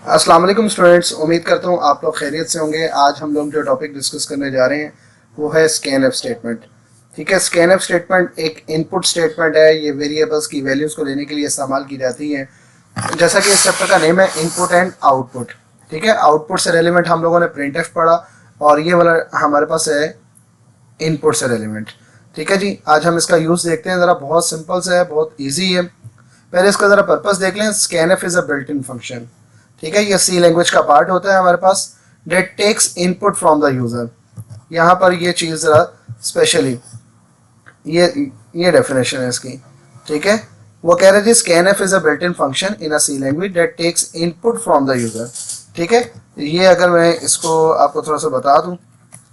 अस्सलाम वालेकुम स्टूडेंट्स, उम्मीद करता हूँ आप लोग खैरियत से होंगे। आज हम लोग जो टॉपिक डिस्कस करने जा रहे हैं वो है स्कैनएफ स्टेटमेंट। ठीक है, स्कैनएफ स्टेटमेंट एक इनपुट स्टेटमेंट है। ये वेरिएबल्स की वैल्यूज़ को लेने के लिए इस्तेमाल की जाती है। जैसा कि इस चैप्टर का नेम है इनपुट एंड आउटपुट। ठीक है, आउटपुट से रेलिवेंट हम लोगों ने प्रिंटएफ पढ़ा और ये वाला हमारे पास है इनपुट से रेलिवेंट। ठीक है जी, आज हम इसका यूज़ देखते हैं। ज़रा बहुत सिंपल सा है, बहुत ईजी है। पहले इसका ज़रा पर्पस देख लें। Scanf is a built in function. ठीक है, ये सी लैंग्वेज का पार्ट होता है हमारे पास, that takes input from the user. यहाँ पर ये चीज़ ज़रा स्पेशली ये डेफिनेशन है इसकी। ठीक है, वो कह रहे थे scanf is a built in function in a C language that takes input from the user. ठीक है, ये अगर मैं इसको आपको थोड़ा सा बता दूँ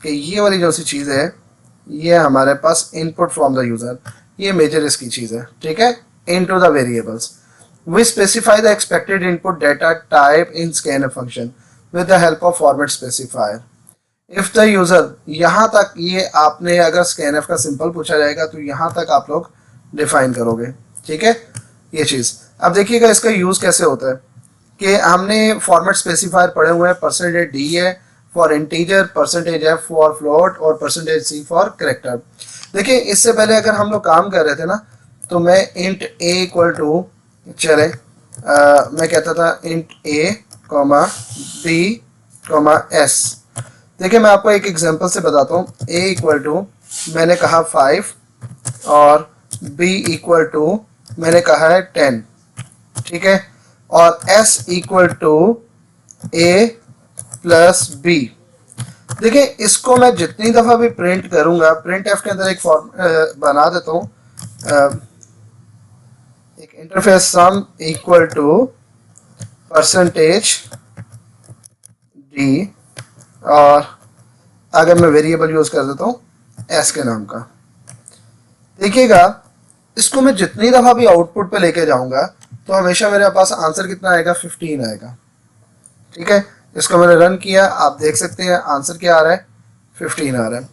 कि ये वाली जो सी चीज़ है ये हमारे पास इनपुट फ्रॉम द यूज़र, ये मेजर इसकी चीज़ है। ठीक है, into the variables we specify the expected input data type in scanf function with the help of format specifier if the user। यहाँ तक ये आपने अगर scanf का सिंपल पूछा जाएगा तो यहाँ तक आप लोग डिफाइन करोगे। ठीक है, ये चीज़ अब देखिएगा इसका यूज़ कैसे होता है कि हमने फॉर्मेट स्पेसिफायर पढ़े हुए हैं। परसेंटेज डी है for integer, percentage F for float और परसेंटेज सी फॉर करेक्टर। देखिए, इससे पहले अगर हम लोग काम कर रहे थे ना तो मैं इंट ए इक्वल टू चले मैं कहता था इंट ए कॉमा बी कॉमा एस। देखिए, मैं आपको एक एग्जांपल से बताता हूँ। ए इक्वल टू मैंने कहा 5 और बी इक्वल टू मैंने कहा है 10। ठीक है, और S equal to A plus B. देखिए, इसको मैं जितनी दफ़ा भी प्रिंट करूँगा, प्रिंट एफ के अंदर एक फॉर्म बना देता हूँ, एक interface sum equal to percentage d और अगर मैं वेरिएबल यूज कर देता हूँ एस के नाम का। देखिएगा, इसको मैं जितनी दफ़ा भी आउटपुट पे लेके जाऊंगा तो हमेशा मेरे पास आंसर कितना आएगा, 15 आएगा। ठीक है, इसको मैंने रन किया, आप देख सकते हैं आंसर क्या आ रहा है, 15 आ रहा है।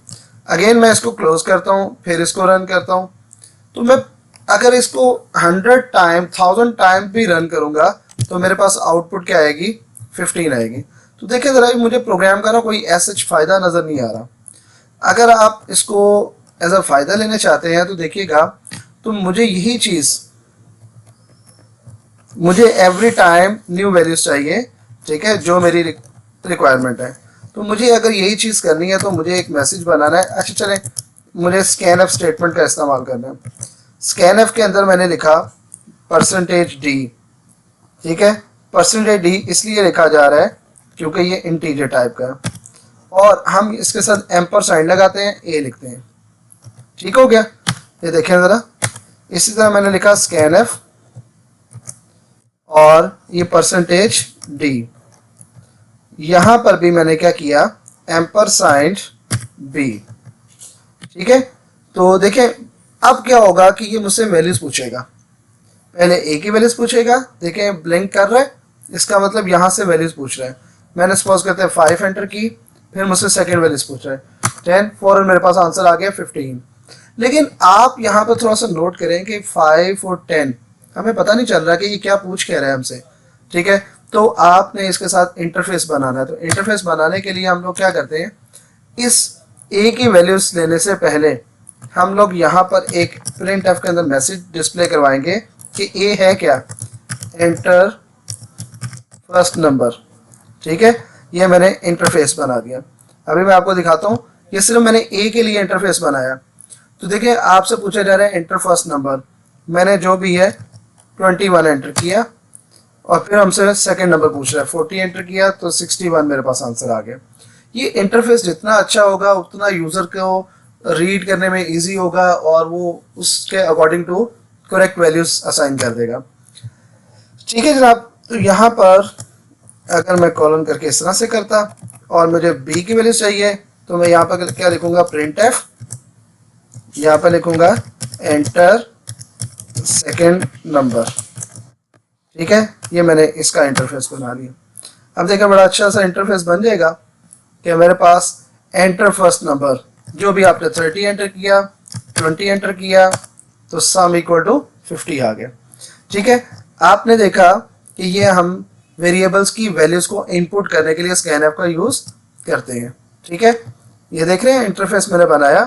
अगेन मैं इसको क्लोज करता हूँ, फिर इसको रन करता हूँ। तो मैं अगर इसको 100 टाइम 1000 टाइम भी रन करूंगा तो मेरे पास आउटपुट क्या आएगी, 15 आएगी। तो देखिए ज़रा, मुझे प्रोग्राम का ना कोई ऐसा फ़ायदा नज़र नहीं आ रहा। अगर आप इसको एज अ फ़ायदा लेना चाहते हैं तो देखिएगा, तो मुझे यही चीज़, मुझे एवरी टाइम न्यू वैल्यूज़ चाहिए। ठीक है, जो मेरी रिक्वायरमेंट है। तो मुझे अगर यही चीज़ करनी है तो मुझे एक मैसेज बनाना है। अच्छा चलें, मुझे स्कैनएफ स्टेटमेंट का इस्तेमाल करना है। स्कैनएफ के अंदर मैंने लिखा परसेंटेज डी। ठीक है, परसेंटेज डी इसलिए लिखा जा रहा है क्योंकि ये इंटीजर टाइप का है और हम इसके साथ एम्पर साइन लगाते हैं, ए लिखते हैं। ठीक हो गया, ये देखें ज़रा। इसी तरह मैंने लिखा स्कैनएफ और ये परसेंटेज डी, यहाँ पर भी मैंने क्या किया, एम्पर साइन बी। ठीक है, तो देखें अब क्या होगा कि ये मुझसे वैल्यूज पूछेगा। पहले ए की वैल्यूज पूछेगा, देखें ब्लिंक कर रहा है, इसका मतलब यहाँ से वैल्यूज पूछ रहा है। मैंने सपोज करते हैं 5 एंटर की, फिर मुझसे सेकंड वैल्यूज पूछ रहा है 10, फौरन मेरे पास आंसर आ गया 15। लेकिन आप यहाँ पर थोड़ा सा नोट करें कि 5 और 10 हमें पता नहीं चल रहा कि ये क्या पूछ कह रहा है हमसे। ठीक है, तो आपने इसके साथ इंटरफेस बनाना है। तो इंटरफेस बनाने के लिए हम लोग क्या करते हैं, इस ए की वैल्यूज लेने से पहले हम लोग यहाँ पर एक प्रिंट एफ के अंदर मैसेज डिस्प्ले करवाएंगे कि ए है क्या, एंटर फर्स्ट नंबर। ठीक है, ये मैंने इंटरफेस बना दिया। अभी मैं आपको दिखाता हूँ, ये सिर्फ मैंने ए के लिए इंटरफेस बनाया। तो देखिए, आपसे पूछा जा रहा है एंटर फर्स्ट नंबर, मैंने जो भी है 21 एंटर किया और फिर हमसे सेकेंड नंबर पूछ रहा है 40 एंटर किया तो 61 मेरे पास आंसर आ गया। ये इंटरफेस जितना अच्छा होगा उतना यूज़र को रीड करने में इजी होगा और वो उसके according to correct values assign कर देगा। ठीक है जनाब, तो यहाँ पर अगर मैं कॉलन करके इस तरह से करता और मुझे बी की वैल्यूज चाहिए तो मैं यहाँ पर क्या लिखूँगा, प्रिंट एफ, यहाँ पर लिखूँगा एंटर सेकेंड नंबर। ठीक है, ये मैंने इसका इंटरफेस बना लिया। अब देखिए, बड़ा अच्छा सा इंटरफेस बन जाएगा कि मेरे पास एंटर फर्स्ट नंबर, जो भी आपने 30 एंटर किया, 20 एंटर किया तो सम इक्वल टू 50 आ गया। ठीक है, आपने देखा कि ये हम वेरिएबल्स की वैल्यूज को इनपुट करने के लिए स्कैनफ का यूज करते हैं। ठीक है, ये देख रहे हैं इंटरफेस मैंने बनाया।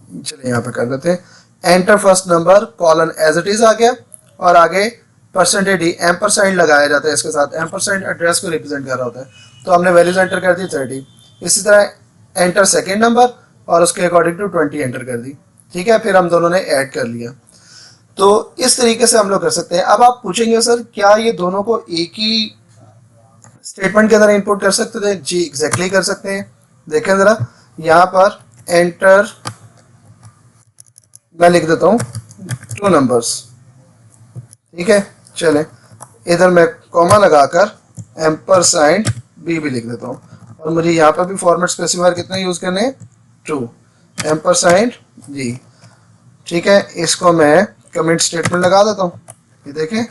चलिए यहाँ पे कर देते हैं enter first number colon as it is आ गया, और आगे परसेंटेज डी एम्परसाइंड लगाया जाता है इसके साथ, एम्परसाइंड एड्रेस को रिप्रेजेंट कर रहा होता है। तो हमने वैल्यूज एंटर कर दी 30। इसी तरह एंटर सेकेंड नंबर और उसके अकॉर्डिंग टू 20 एंटर कर दी। ठीक है, फिर हम दोनों ने ऐड कर लिया। तो इस तरीके से हम लोग कर सकते हैं। अब आप पूछेंगे सर क्या ये दोनों को एक ही स्टेटमेंट के अंदर इनपुट कर सकते थे? जी एग्जैक्टली कर सकते हैं। देखें जरा, यहाँ पर एंटर मैं लिख देता हूँ 2 नंबर्स। ठीक है, चलें इधर मैं कॉमा लगाकर एम्परसाइंड बी भी लिख देता हूँ, और मुझे यहाँ पर भी फॉर्मेट स्पेसिफायर कितने यूज करने हैं? 2 एम्परसाइंड जी। ठीक है, इसको मैं कमेंट स्टेटमेंट लगा देता हूँ, ये देखें।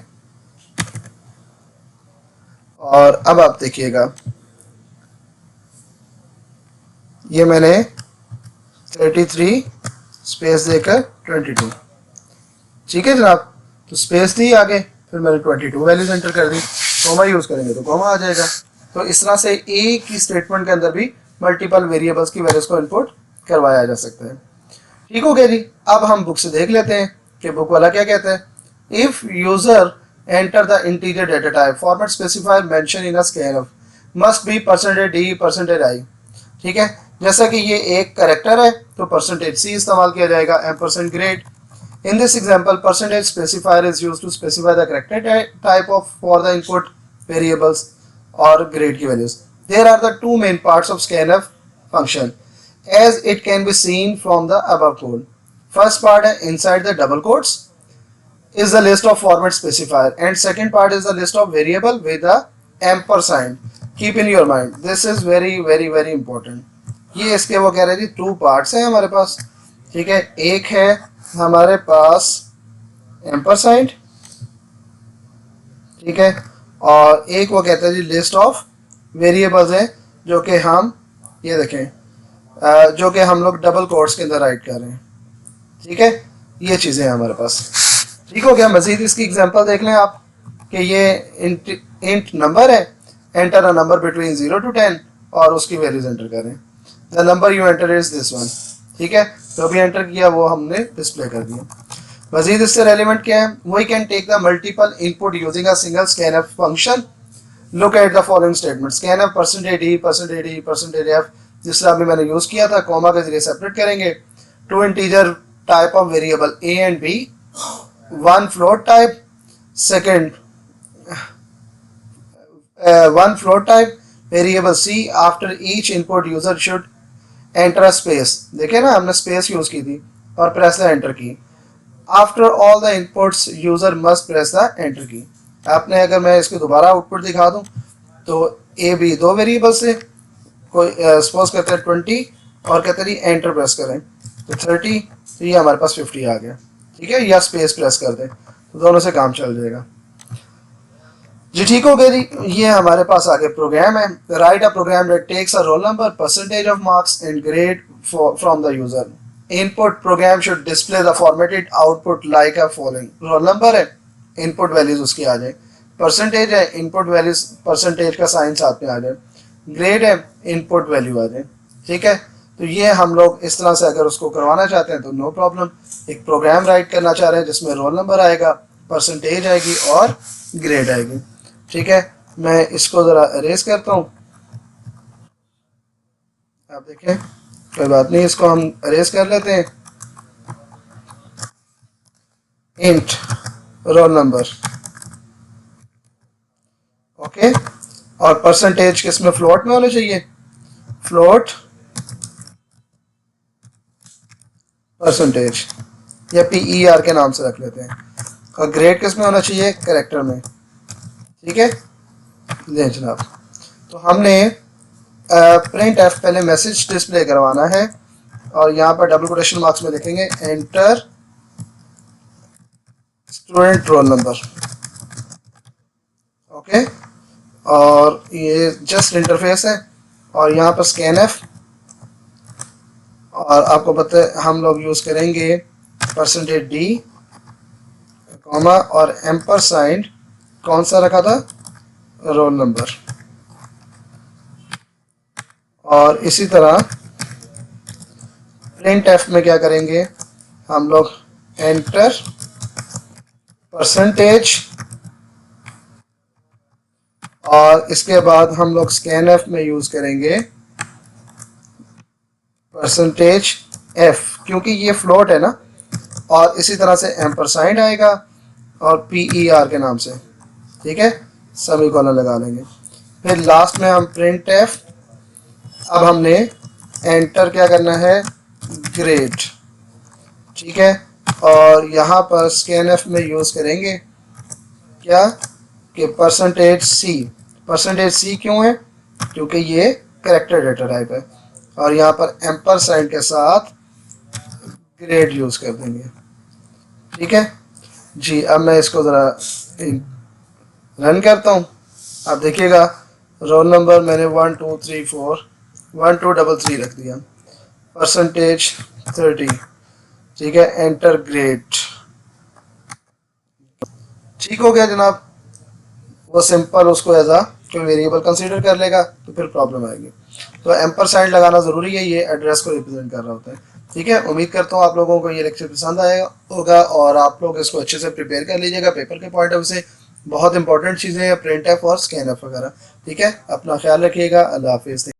और अब आप देखिएगा, ये मैंने 33 स्पेस देकर 22। ठीक है जनाब, तो स्पेस दी आगे, फिर मैंने 22 वैल्यूज एंटर कर दी। कॉमा यूज करेंगे तो कॉमा आ जाएगा। तो इस तरह से एक ही स्टेटमेंट के अंदर भी मल्टीपल वेरिएबल्स की वैल्यूज को इनपुट करवाया जा सकता है। ठीक हो गया जी। अब हम बुक से देख लेते हैं कि बुक वाला क्या कहता है। If user enter the integer data type format specifier mention in a scanf must be percentage D percentage I. ठीक है, जैसा कि ये एक कैरेक्टर है तो परसेंटेज सी इस्तेमाल किया जाएगा, ampersand grade. In this example, percentage specifier is used to specify the character type of for the input variables or grade की values. There are the two main parts of scanf function, as it can be seen from the above code. First part है inside the double quotes is the list of format specifier, and second part is the list of variable with the ampersand. Keep in your mind, this is very important. ये इसके वो कह रहे हैं 2 parts हैं हमारे पास। ठीक है, एक है हमारे पास एम्परसाइंड, ठीक है, और एक वो कहते हैं जी लिस्ट ऑफ वेरिएबल्स है, जो कि हम ये देखें जो कि हम लोग डबल कोट्स के अंदर राइट कर रहे हैं। ठीक है, ये चीज़ें हैं हमारे पास। ठीक हो गया। मजीद इसकी एग्जांपल देख लें आप कि ये इंट नंबर है, enter a number between 0 to 10 और उसकी वैल्यूज एंटर करें। The number you enter is this one. ठीक है, जो भी एंटर किया वो हमने डिस्प्ले कर दिया। मजीद इससे रेलिवेंट क्या है, we can take the multiple input using a single scanf function. Look at the following statement, scanf percentage D percentage f, जिस तरह अभी मैंने यूज किया था, कॉमा के जरिए सेपरेट करेंगे। 2 integer type of variable A and B, 1 float type, second 1 float type variable C. After each input user should enter space, देखे ना हमने स्पेस यूज की थी और press the enter key. After all the inputs user must press the enter key. आपने अगर मैं इसको दोबारा आउटपुट दिखा दूं तो ए बी 2 वेरिएबल से कोई सपोज करते हैं 20 और कहते हैं एंटर प्रेस करें तो 30, तो ये हमारे पास 50 आ गया। ठीक है, या स्पेस प्रेस कर दें तो दोनों से काम चल जाएगा जी। ठीक हो गया जी। ये हमारे पास आगे प्रोग्राम है। Write a program that takes a roll number, percentage of marks and grade from the user. Input program should display the formatted output like a following. Roll number है, इनपुट वैल्यूज उसकी आ जाए। Percentage है, input values percentage का sign साथ में आ जाए। Grade है, इनपुट वैल्यू आ जाए। ठीक है, तो ये हम लोग इस तरह से अगर उसको करवाना चाहते हैं तो नो प्रॉब्लम। एक प्रोग्राम राइट करना चाह रहे हैं जिसमें रोल नंबर आएगा, परसेंटेज आएगी और ग्रेड आएगी। ठीक है, मैं इसको ज़रा अरेज करता हूँ। आप देखें, कोई बात नहीं, इसको हम अरेज कर लेते हैं। इंट रोल नंबर, ओके, और परसेंटेज किसमें, फ्लोट में होना चाहिए, फ्लोट परसेंटेज, या PER के नाम से रख लेते हैं। और ग्रेड किसमें होना चाहिए, कैरेक्टर में। ठीक है, ले जनाब, तो हमने प्रिंट एफ पहले मैसेज डिस्प्ले करवाना है, और यहाँ पर डबल कोटेशन मार्क्स में लिखेंगे enter student roll number. Okay, और ये जस्ट इंटरफेस है, और यहाँ पर स्कैन एफ, और आपको पता है हम लोग यूज़ करेंगे परसेंटेज डी कॉमा और एम्परसाइंड कौन सा रखा था, रोल नंबर। और इसी तरह प्रिंट एफ में क्या करेंगे हम लोग, एंटर परसेंटेज, और इसके बाद हम लोग स्कैन एफ में यूज करेंगे परसेंटेज एफ, क्योंकि ये फ्लोट है ना, और इसी तरह से एम्परसाइंड आएगा और PER के नाम से, ठीक है, सेमीकोलन लगा लेंगे। फिर लास्ट में हम प्रिंट एफ, अब हमने एंटर क्या करना है, ग्रेड, ठीक है, और यहाँ पर स्कैन एफ में यूज करेंगे क्या, कि परसेंटेज सी। परसेंटेज सी क्यों है, क्योंकि ये कैरेक्टर डेटा टाइप है, और यहाँ पर एम्पर साइन के साथ ग्रेड यूज कर देंगे, ठीक है जी। अब मैं इसको ज़रा रन करता हूँ। अब देखिएगा रोल नंबर मैंने 1 2 3 4 1 2 3 3 रख दिया, परसेंटेज 30, ठीक है, एंटर ग्रेड, ठीक हो गया जनाब। वो सिंपल उसको एज आ कोई वेरिएबल कंसीडर कर लेगा तो फिर प्रॉब्लम आएगी। तो एम्पर साइन लगाना ज़रूरी है, ये एड्रेस को रिप्रेजेंट कर रहा होता है, ठीक है। उम्मीद करता हूँ आप लोगों को ये लेक्चर पसंद आएगा होगा और आप लोग इसको अच्छे से प्रिपेयर कर लीजिएगा पेपर के पॉइंट ऑफ व्यू से। बहुत इंपॉर्टेंट चीज़ें हैं प्रिंट एफ और स्कैन एफ वगैरह, ठीक है। अपना ख्याल रखिएगा, अल्लाह हाफिज़।